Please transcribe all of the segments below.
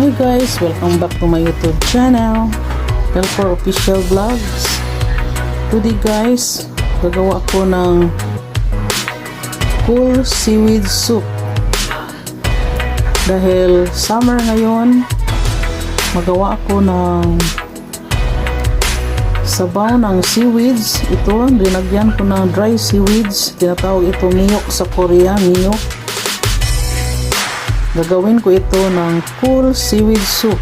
Hi guys, welcome back to my YouTube channel, Pelcor Official Vlogs. Today guys, gagawa ko ng cool seaweed soup. Dahil summer ngayon, magawa ako ng sabaw ng seaweeds. Ito, dinagyan ko ng dry seaweeds. Tinatawag ito miyok sa Korea, miyok. Gagawin ko ito ng cool seaweed soup.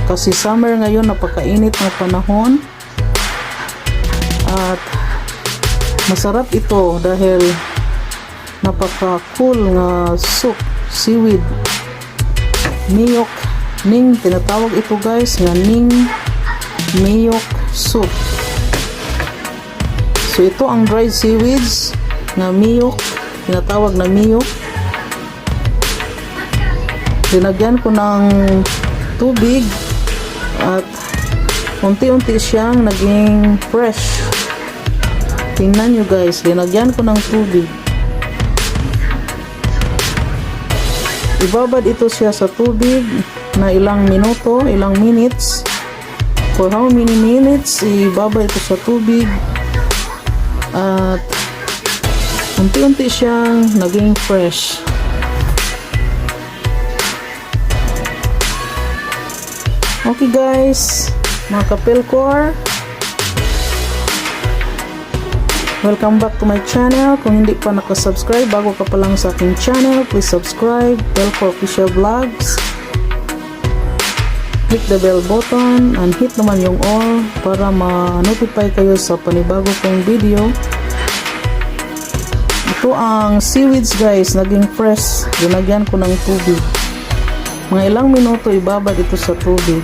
Kasi summer ngayon, napakainit na panahon. At masarap ito dahil napaka-cool nga soup, seaweed. Miyok, ning tinatawag ito guys, nga ning miyok soup. So ito ang dried seaweeds nga miyok, tinatawag na miyok. Dinagyan ko ng tubig at unti-unti siyang naging fresh. Tingnan nyo guys, dinagyan ko ng tubig. Ibabad ito siya sa tubig na ilang minuto, ilang minutes. For how many minutes, ibabad ito sa tubig. At unti-unti siyang naging fresh. Okay guys, mga ka-Pelcor, welcome back to my channel. Kung hindi pa nakasubscribe, bago ka pa lang sa aking channel, please subscribe, Pelcor Official Vlogs. Hit the bell button and hit naman yung all para ma-notify kayo sa panibago kong video. Ito ang seaweeds guys, naging fresh. Dinagyan ko ng tubig. Mga ilang minuto ibabad ito sa tubig.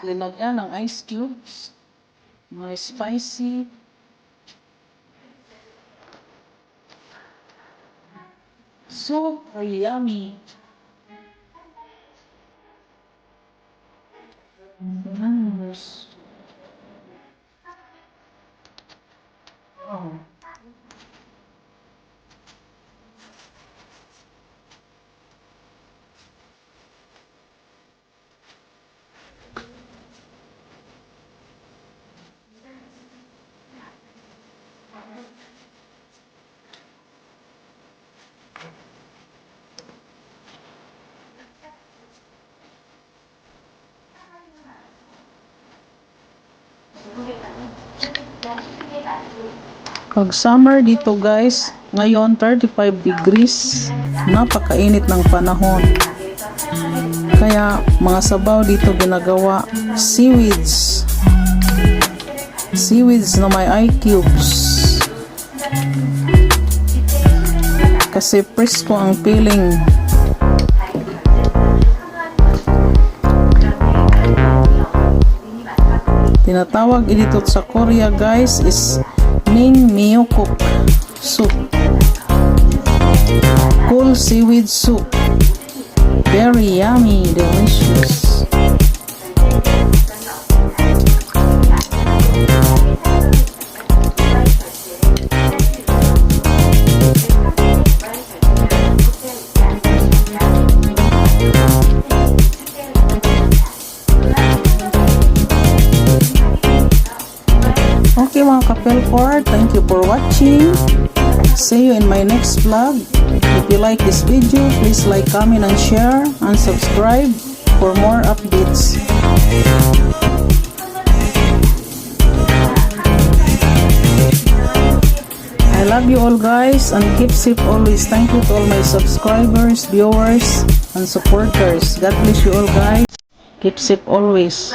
Linagyan ng ice cubes. Mga spicy. Super yummy. Yes. Oh. Pag summer dito guys, ngayon 35 degrees, napakainit ng panahon. Kaya mga sabaw dito ginagawa, seaweeds. Seaweeds na may eye cubes. Kasi presko ang feeling. Tinatawag dito sa Korea guys is Ning Miyokok soup. Cool seaweed soup. Very yummy, delicious. Okay mga kapelport, thank you for watching. See you in my next vlog. If you like this video, please like, comment, and share, and subscribe for more updates. I love you all guys, and keep safe always. Thank you to all my subscribers, viewers, and supporters. God bless you all guys. Keep safe always.